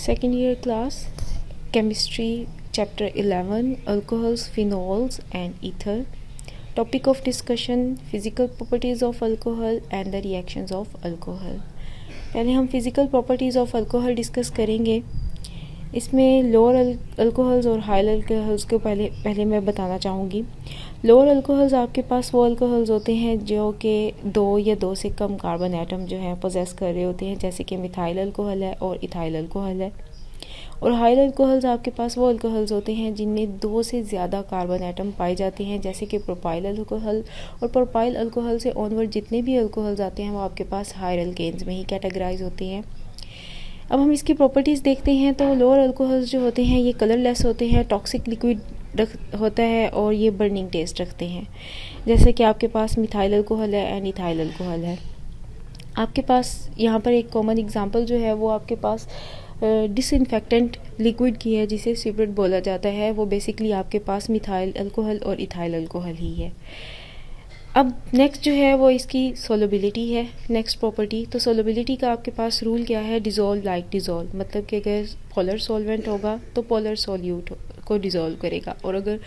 Second year class, chemistry, chapter 11, alcohols, phenols and ether. Topic of discussion, physical properties of alcohol and the reactions of alcohol. पहले हम physical properties of alcohol discuss करेंगे. इसमें lower alcohols और high alcohols को पहले मैं बताना चाहूँगी. लोअर अल्कोहल्स आपके पास वो अल्कोहल्स होते हैं जो कि 2 या 2 से कम कार्बन एटम जो है पोजेस कर रहे होते हैं, जैसे कि मिथाइल अल्कोहल है और इथाइल अल्कोहल है. और हाई अल्कोहल्स आपके पास वो अल्कोहल्स होते हैं जिनमें 2 से ज़्यादा कार्बन एटम पाए जाते हैं, जैसे कि प्रोपाइल अल्कोहल. और प्रोपाइल अल्कोहल से ऑनवर्ड जितने भी अल्कोहल्स आते हैं वो आपके पास हायर अल्केन्स में ही कैटेगराइज होते हैं. अब हम इसकी प्रॉपर्टीज़ देखते हैं. तो लोअर अल्कोहल्स जो होते हैं ये कलरलेस होते हैं, टॉक्सिक लिक्विड होता है और ये बर्निंग टेस्ट रखते हैं. जैसे कि आपके पास मिथाइल अल्कोहल है एंड इथाइल अल्कोहल है. आपके पास यहाँ पर एक कॉमन एग्जांपल जो है वो आपके पास डिसइंफेक्टेंट लिक्विड की है जिसे सिपरेट बोला जाता है. वो बेसिकली आपके पास मिथाइल अल्कोहल और इथाइल अल्कोहल ही है. अब नेक्स्ट जो है वो इसकी सोलबिलिटी है. नेक्स्ट प्रॉपर्टी, तो सोलबिलिटी का आपके पास रूल क्या है, डिज़ोल्व लाइक डिज़ोल्व. मतलब कि अगर पोलर सॉल्वेंट होगा तो पोलर सॉल्यूट को डिज़ोल्व करेगा, और अगर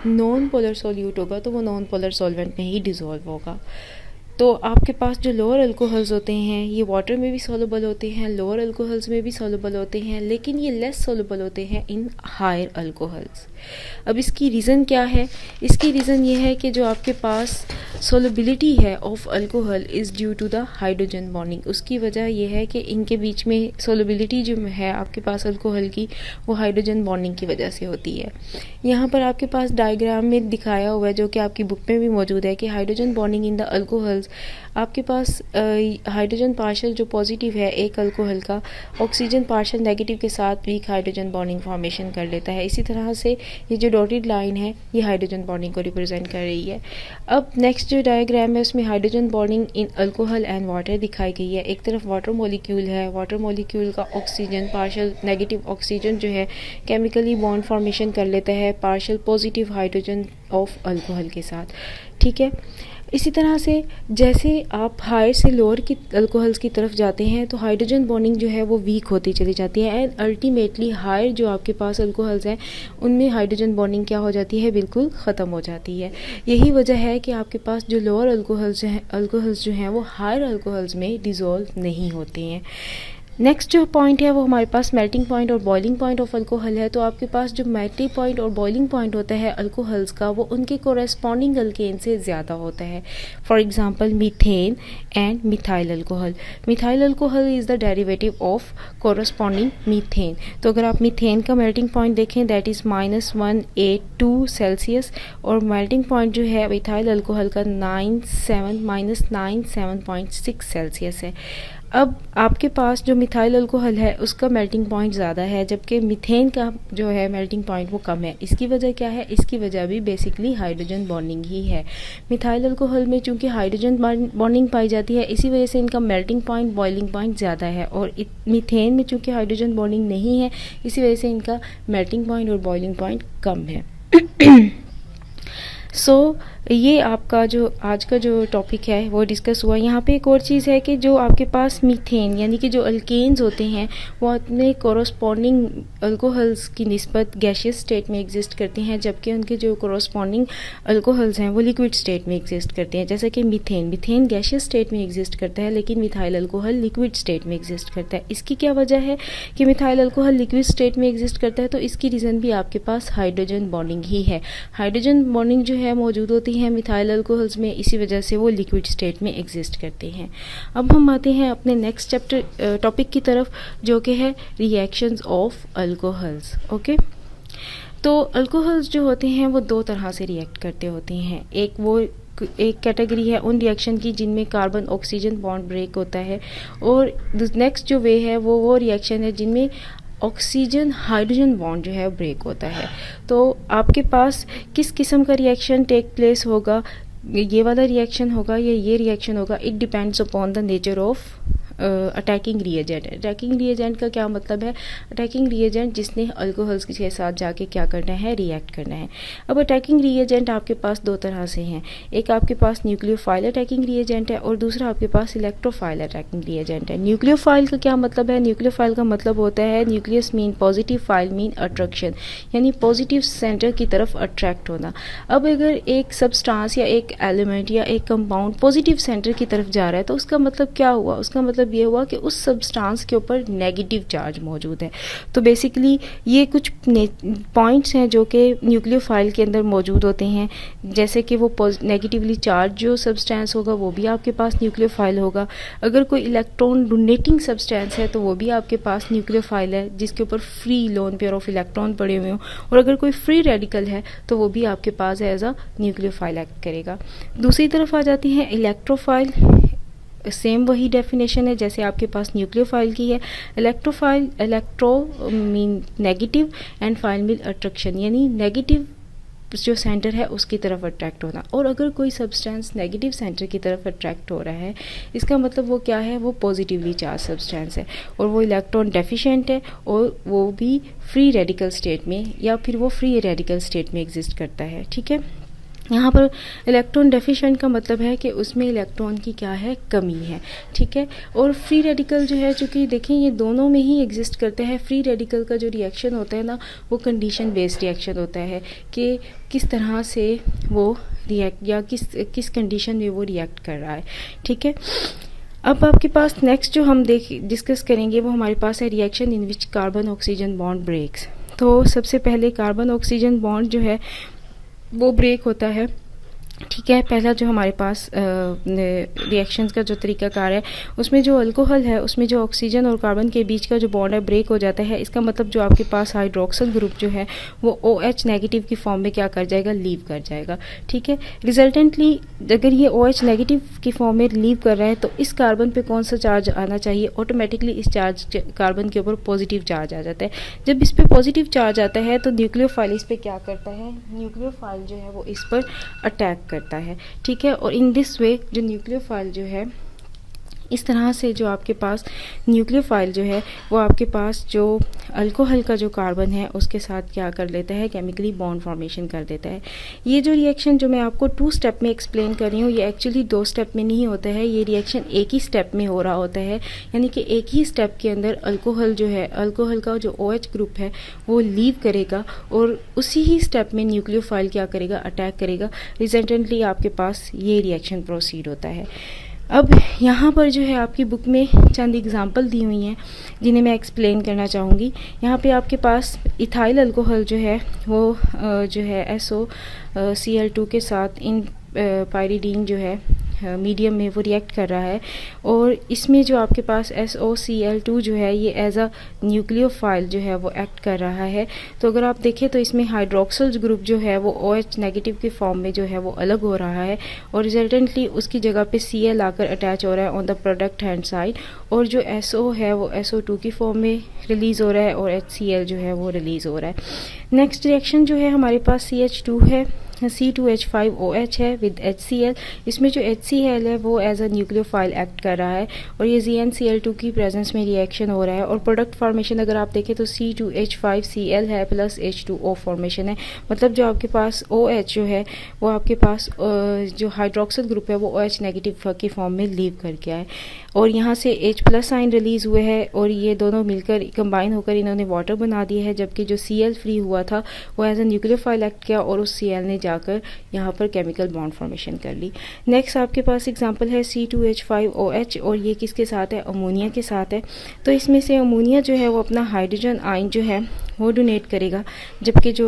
नॉन पोलर सॉल्यूट होगा तो वो नॉन पोलर सॉल्वेंट में ही डिज़ोल्व होगा. तो आपके पास जो लोअर अल्कोहल्स होते हैं ये वाटर में भी सॉल्युबल होते हैं, लोअर अल्कोहल्स में भी सॉल्युबल होते हैं, लेकिन ये लेस सॉल्युबल होते हैं इन हायर अल्कोहल्स. अब इसकी रीज़न क्या है? इसकी रीज़न ये है कि जो आपके पास सॉल्युबिलिटी है of alcohol is due to the hydrogen bonding. उसकी वजह यह है कि इनके बीच में सॉल्युबिलिटी जो है आपके पास अल्कोहल की वो हाइड्रोजन बॉन्डिंग की वजह से होती है. यहाँ पर आपके पास डायग्राम में दिखाया हुआ है जो कि आपकी बुक में भी मौजूद है कि hydrogen bonding in the alcohols. आपके पास हाइड्रोजन पार्शल जो पॉजिटिव है एक अल्कोहल का, ऑक्सीजन पार्शल नेगेटिव के साथ वीक हाइड्रोजन बॉन्डिंग फॉर्मेशन कर लेता है. इसी तरह से ये जो डॉटेड लाइन है ये हाइड्रोजन बॉन्डिंग को रिप्रेजेंट कर रही है. अब नेक्स्ट जो डायग्राम है उसमें hydrogen bonding in alcohol and water दिखाई गई है. एक तरफ वाटर मॉलिक्यूल है, वाटर मॉलिक्यूल का ऑक्सीजन पार्शल नेगेटिव ऑक्सीजन जो है केमिकली बॉन्ड फॉर्मेशन कर लेता है partial positive hydrogen of alcohol के साथ. ठीक है. इसी तरह से जैसे आप हायर से लोअर की अल्कोहल्स की तरफ जाते हैं तो हाइड्रोजन बॉन्डिंग जो है वो वीक होती चली जाती है एंड अल्टीमेटली हायर जो आपके पास अल्कोहल्स हैं उनमें हाइड्रोजन बॉन्डिंग क्या हो जाती है, बिल्कुल ख़त्म हो जाती है. यही वजह है कि आपके पास जो लोअर अल्कोहल्स जो हैं वो हायर अल्कोहल्स में डिज़ोल्व नहीं होते हैं. नेक्स्ट जो पॉइंट है वो हमारे पास मेल्टिंग पॉइंट और बॉइलिंग पॉइंट ऑफ अल्कोहल है. तो आपके पास जो मेल्टिंग पॉइंट और बॉइलिंग पॉइंट होता है अल्कोहल्स का वो उनके कोरेस्पॉन्डिंग अल्केन से ज़्यादा होता है. For example methane and methyl alcohol. Methyl alcohol is the derivative of corresponding methane. तो अगर आप मीथेन का मेल्टिंग पॉइंट देखें दैट इज़ -182 सेल्सियस, और मेल्टिंग पॉइंट जो है मिथाइल अल्कोहल का -97.6 सेल्सियस है. अब आपके पास जो मिथाइल अल्कोहल है उसका मेल्टिंग पॉइंट ज़्यादा है जबकि मीथेन का जो है मेल्टिंग पॉइंट वो कम है. इसकी वजह क्या है? इसकी वजह भी बेसिकली हाइड्रोजन बॉन्डिंग ही है. मिथाइल अल्कोहल में चूंकि हाइड्रोजन बॉन्डिंग पाई जाती है इसी वजह से इनका मेल्टिंग पॉइंट बॉइलिंग पॉइंट ज़्यादा है, और मीथेन में चूंकि हाइड्रोजन बॉन्डिंग नहीं है इसी वजह से इनका मेल्टिंग पॉइंट और बॉइलिंग पॉइंट कम है. ये आपका जो आज का जो टॉपिक है वो डिस्कस हुआ. यहाँ पे एक और चीज़ है कि जो आपके पास मीथेन यानी कि जो अल्केन्स होते हैं वो अपने कोरोस्पॉन्डिंग अल्कोहल्स की निस्बत गैशियस स्टेट में एग्जिस्ट करते हैं, जबकि उनके जो कोरोस्पॉन्डिंग अल्कोहल्स हैं वो लिक्विड स्टेट में एग्जिस्ट करते हैं. जैसे कि मीथेन गैशियस स्टेट में एग्जिस्ट करता है लेकिन मिथाइल अल्कोहल लिक्विड स्टेट में एग्जिस्ट करता है. इसकी क्या वजह है कि मिथाइल अल्कोहल लिक्विड स्टेट में एग्जिस्ट करता है? तो इसकी रीज़न भी आपके पास हाइड्रोजन बॉन्डिंग ही है. हाइड्रोजन बॉन्डिंग जो है मौजूद होती है मिथाइल अल्कोहल्स में, इसी वजह से वो लिक्विड स्टेट में एग्जिस्ट करते हैं. अब हम आते हैं अपने नेक्स्ट चैप्टर टॉपिक की तरफ जो कि है रिएक्शंस ऑफ अल्कोहल्स. ओके. तो अल्कोहल्स जो होते हैं वो 2 तरह से रिएक्ट करते होते हैं. एक कैटेगरी है उन रिएक्शन की जिनमें कार्बन ऑक्सीजन बॉन्ड ब्रेक होता है, और नेक्स्ट जो वे है वो रिएक्शन है जिनमें ऑक्सीजन हाइड्रोजन बॉन्ड जो है ब्रेक होता है. तो आपके पास किस किस्म का रिएक्शन टेक प्लेस होगा, ये वाला रिएक्शन होगा या ये रिएक्शन होगा, it depends upon the nature of attacking reagent. Attacking reagent का क्या मतलब है? अटैकिंग रिएजेंट जिसने अल्कोहल्स के साथ जाके क्या करना है, रिएक्ट करना है। अब अटैकिंग रिएजेंट आपके पास दो तरह से हैं, एक आपके पास न्यूक्लियोफाइल अटैकिंग रिएजेंट है और दूसरा आपके पास इलेक्ट्रोफाइल अटैकिंग रिएजेंट है। न्यूक्लियोफाइल का क्या मतलब है? न्यूक्लियोफाइल का मतलब होता है nucleus mean positive, file mean attraction, यानी पॉजिटिव सेंटर की तरफ अट्रैक्ट होना। अब अगर एक सब्सटेंस या एक एलिमेंट या एक कंपाउंड पॉजिटिव सेंटर की तरफ जा रहा है तो उसका मतलब क्या हुआ? उसका मतलब ये हुआ कि उस सब्सटेंस के ऊपर नेगेटिव चार्ज मौजूद है। तो बेसिकली ये कुछ पॉइंट्स हैं जो कि न्यूक्लियोफाइल के अंदर मौजूद होते हैं, जैसे कि वो नेगेटिवली चार्ज जो सब्सटेंस होगा वो भी आपके पास न्यूक्लियोफाइल होगा। अगर कोई इलेक्ट्रॉन डोनेटिंग सब्सटेंस है तो वो भी आपके पास न्यूक्लियोफाइल है, जिसके ऊपर free lone pair of electron पड़े हुए हों। और अगर कोई फ्री रेडिकल है तो वो भी आपके पास एज अ न्यूक्लियोफाइल एक्ट करेगा। दूसरी तरफ आ जाती है इलेक्ट्रोफाइल। सेम वही डेफिनेशन है जैसे आपके पास न्यूक्लियोफाइल की है। Electrophile, electro mean negative and file mean attraction, यानी नेगेटिव जो सेंटर है उसकी तरफ अट्रैक्ट होना। और अगर कोई सब्सटेंस नेगेटिव सेंटर की तरफ अट्रैक्ट हो रहा है, इसका मतलब वो क्या है? वो पॉजिटिवली चार्ज सब्सटेंस है और वो इलेक्ट्रॉन डेफिशिएंट है और वो भी फ्री रेडिकल स्टेट में या फिर वो फ्री रेडिकल स्टेट में एग्जिस्ट करता है। ठीक है, यहाँ पर इलेक्ट्रॉन डेफिशिएंट का मतलब है कि उसमें इलेक्ट्रॉन की क्या है? कमी है। ठीक है, और फ्री रेडिकल जो है, चूँकि देखें ये दोनों में ही एग्जिस्ट करते हैं। फ्री रेडिकल का जो रिएक्शन होता है ना, वो कंडीशन बेस्ड रिएक्शन होता है कि किस तरह से वो रिएक्ट या किस कंडीशन में वो रिएक्ट कर रहा है। ठीक है, अब आपके पास नेक्स्ट जो हम डिस्कस करेंगे वो हमारे पास है reaction in which carbon oxygen bond breaks. तो सबसे पहले कार्बन ऑक्सीजन बॉन्ड जो है वो ब्रेक होता है। ठीक है, पहला जो हमारे पास रिएक्शंस का जो तरीकाकार है उसमें जो अल्कोहल है उसमें जो ऑक्सीजन और कार्बन के बीच का जो बॉन्ड है ब्रेक हो जाता है। इसका मतलब जो आपके पास हाइड्रोक्सिल ग्रुप जो है वो OH नेगेटिव की फॉर्म में क्या कर जाएगा? लीव कर जाएगा। ठीक है, रिजल्टेंटली अगर ये OH नेगेटिव की फॉर्म में लीव कर रहा है तो इस कार्बन पे कौन सा चार्ज आना चाहिए? ऑटोमेटिकली इस चार्ज कार्बन के ऊपर पॉजिटिव चार्ज आ जाता है। जब इस पर पॉजिटिव चार्ज आता है तो न्यूक्लियोफाइल इस पर क्या करता है? न्यूक्लियोफाइल जो है वो इस पर अटैक करता है। ठीक है, और इन दिस वे जो न्यूक्लियोफाइल जो है इस तरह से जो आपके पास न्यूक्लियोफाइल जो है वो आपके पास जो अल्कोहल का जो कार्बन है उसके साथ क्या कर लेता है? केमिकली बॉन्ड फॉर्मेशन कर देता है। ये जो रिएक्शन जो मैं आपको 2 स्टेप में एक्सप्लेन कर रही हूँ ये एक्चुअली 2 स्टेप में नहीं होता है, ये रिएक्शन एक ही स्टेप में हो रहा होता है। यानी कि एक ही स्टेप के अंदर अल्कोहल जो है, अल्कोहल का जो OH ग्रुप है वो लीव करेगा और उसी ही स्टेप में न्यूक्लियोफाइल क्या करेगा? अटैक करेगा। रिजल्टेंटली आपके पास ये रिएक्शन प्रोसीड होता है। अब यहाँ पर जो है आपकी बुक में चंद एग्जांपल दी हुई हैं जिन्हें मैं एक्सप्लेन करना चाहूँगी। यहाँ पे आपके पास इथाइल अल्कोहल जो है वो जो है SOCl2 के साथ इन पायरिडीन जो है मीडियम में वो रिएक्ट कर रहा है और इसमें जो आपके पास SOCl2 जो है ये एज अ न्यूक्लियोफाइल जो है वो एक्ट कर रहा है। तो अगर आप देखें तो इसमें हाइड्रोक्सिल ग्रुप जो है वो OH नेगेटिव की फॉर्म में जो है वो अलग हो रहा है और रिजल्टेंटली उसकी जगह पे Cl आकर अटैच हो रहा है on the product hand side और जो SO है वो SO2 की फॉर्म में रिलीज़ हो रहा है और HCl जो है वो रिलीज़ हो रहा है। नेक्स्ट रिएक्शन जो है हमारे पास CH2 है, C2H5OH है विद HCl। इसमें जो HCl है वो एज अ न्यूक्लियोफाइल एक्ट कर रहा है और ये ZnCl2 की प्रेजेंस में रिएक्शन हो रहा है और प्रोडक्ट फॉर्मेशन अगर आप देखें तो C2H5Cl है प्लस H2O फॉर्मेशन है। मतलब जो आपके पास OH जो है वो आपके पास जो हाइड्रोक्सिल ग्रुप है वो OH नेगेटिव की फॉर्म में लीव करके आए और यहाँ से H प्लस साइन रिलीज़ हुए है और ये दोनों मिलकर कंबाइन होकर इन्होंने वाटर बना दिया है, जबकि जो Cl फ्री हुआ था वो एज अ न्यूक्लियोफाइल एक्ट किया और उस Cl ने जाकर यहाँ पर केमिकल बॉन्ड फॉर्मेशन कर ली। नेक्स्ट आपके पास एग्जांपल है C2H5OH और ये किसके साथ है? अमोनिया के साथ है। तो इसमें से अमोनिया जो है वो अपना हाइड्रोजन आयन जो है वो डोनेट करेगा, जबकि जो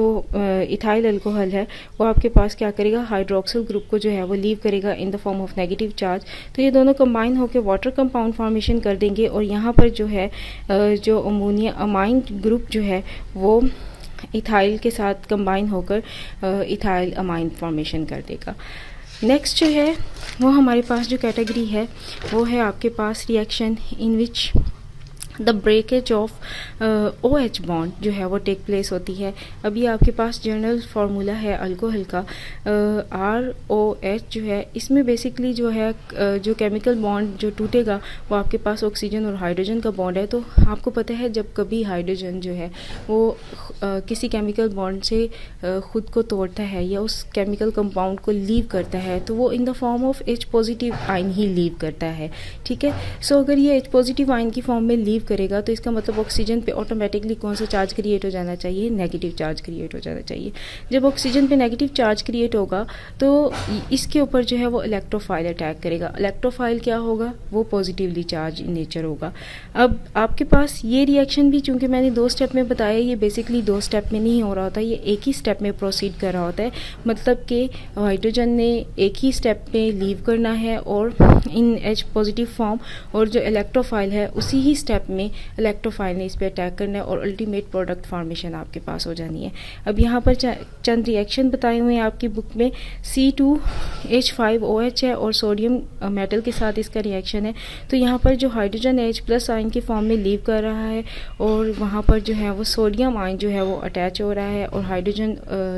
इथाइल अल्कोहल है वो आपके पास क्या करेगा? हाइड्रोक्सिल ग्रुप को जो है वो लीव करेगा in the form of negative charge. तो ये दोनों कंबाइन होकर वाटर कंपाउंड फॉर्मेशन कर देंगे और यहाँ पर जो है जो अमोनिया अमाइन ग्रुप जो है वो इथाइल के साथ कंबाइन होकर इथाइल अमाइन फॉर्मेशन कर देगा। नेक्स्ट जो है वो हमारे पास जो कैटेगरी है वो है आपके पास reaction in which the breakage of OH bond जो है वो टेक प्लेस होती है। अभी आपके पास जनरल फार्मूला है अल्कोहल का, ROH जो है, इसमें बेसिकली जो है जो केमिकल बॉन्ड जो टूटेगा वो आपके पास ऑक्सीजन और हाइड्रोजन का बॉन्ड है। तो आपको पता है जब कभी हाइड्रोजन जो है वो किसी केमिकल बॉन्ड से ख़ुद को तोड़ता है या उस केमिकल कंपाउंड को लीव करता है, तो वो in the form of H positive ion he leave करता है। ठीक है, सो अगर ये H पॉजिटिव आयन की फॉर्म में लीव करेगा तो इसका मतलब ऑक्सीजन पे ऑटोमेटिकली कौन सा चार्ज क्रिएट हो जाना चाहिए, नेगेटिव चार्ज क्रिएट हो जाना चाहिए। जब ऑक्सीजन पे नेगेटिव चार्ज क्रिएट होगा तो इसके ऊपर जो है वो इलेक्ट्रोफाइल अटैक करेगा। इलेक्ट्रोफाइल क्या होगा, वो पॉजिटिवली चार्ज इन नेचर होगा। अब आपके पास ये रिएक्शन भी, चूंकि मैंने 2 स्टेप में बताया, ये बेसिकली 2 स्टेप में नहीं हो रहा होता, ये एक ही स्टेप में प्रोसीड कर रहा होता है। मतलब कि हाइड्रोजन ने एक ही स्टेप में लीव करना है और इन H पॉजिटिव फॉर्म, और जो इलेक्ट्रोफाइल है उसी ही स्टेप में इलेक्ट्रोफाइल ने इस पर अटैक करना है और अल्टीमेट प्रोडक्ट फॉर्मेशन आपके पास हो जानी है। अब यहाँ पर चंद रिएक्शन बताए हुए हैं आपकी बुक में। C2H5OH है और सोडियम मेटल के साथ इसका रिएक्शन है। तो यहाँ पर जो हाइड्रोजन H प्लस आयन की फॉर्म में लीव कर रहा है और वहाँ पर जो है वो सोडियम आयन जो है वो अटैच हो रहा है और हाइड्रोजन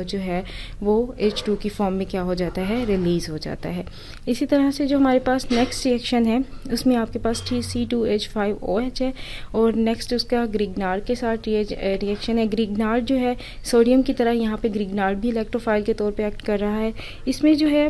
जो है वो H2 की फॉर्म में क्या हो जाता है, रिलीज़ हो जाता है। इसी तरह से जो हमारे पास नेक्स्ट रिएक्शन है उसमें आपके पास C2H5OH है और नेक्स्ट उसका ग्रिग्नार्ड के साथ रिएक्शन है। ग्रिग्नार्ड जो है सोडियम की तरह यहाँ पे ग्रिग्नार्ड भी इलेक्ट्रोफाइल के तौर पे एक्ट कर रहा है। इसमें जो है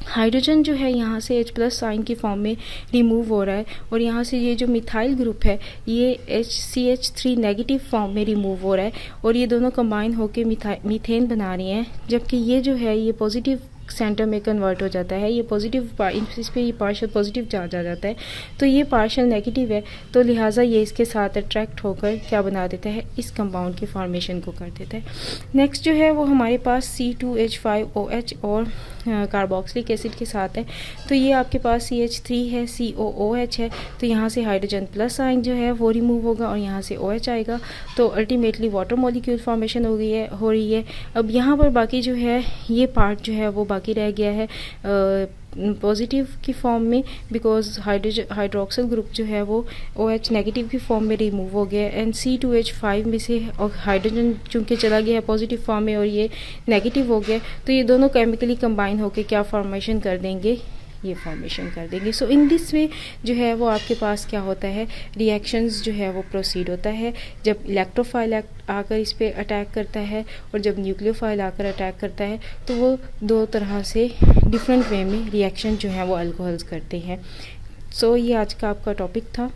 हाइड्रोजन जो है यहाँ से H प्लस साइन की फॉर्म में रिमूव हो रहा है और यहाँ से ये जो मिथाइल ग्रुप है ये CH3 नेगेटिव फॉर्म में रिमूव हो रहा है और ये दोनों कंबाइन होकर मीथेन बना रही हैं, जबकि ये जो है ये पॉजिटिव सेंटर में कन्वर्ट हो जाता है। ये पॉजिटिव, इस पर ये पार्शियल पॉजिटिव चार्ज आ जाता है, तो ये पार्शियल नेगेटिव है, तो लिहाजा ये इसके साथ अट्रैक्ट होकर क्या बना देता है, इस कंपाउंड की फॉर्मेशन को कर देता है। नेक्स्ट जो है वो हमारे पास C2H5OH और कार्बोक्सिलिक एसिड के साथ है। तो ये आपके पास CH3 है, COOH है, तो यहाँ से हाइड्रोजन प्लस आयन जो है वो रिमूव होगा और यहाँ से OH आएगा, तो अल्टीमेटली वाटर मॉलिक्यूल फॉर्मेशन हो रही है। अब यहाँ पर बाकी जो है ये पार्ट जो है वो बाकी रह गया है पॉजिटिव की फॉर्म में, बिकॉज हाइड्रोक्सिल ग्रुप जो है वो OH नेगेटिव की फॉर्म में रिमूव हो गया एंड C2H5 में से हाइड्रोजन चूँकि चला गया है पॉजिटिव फॉर्म में और ये नेगेटिव हो गया, तो ये दोनों केमिकली कंबाइन होकर क्या फॉर्मेशन कर देंगे, ये फॉर्मेशन कर देंगे। सो इन दिस वे जो है वो आपके पास क्या होता है, रिएक्शंस जो है वो प्रोसीड होता है। जब इलेक्ट्रोफाइल आकर इस पर अटैक करता है और जब न्यूक्लियोफाइल आकर अटैक करता है, तो वो 2 तरह से डिफरेंट वे में रिएक्शन जो है वो अल्कोहल्स करते हैं। सो ये आज का आपका टॉपिक था।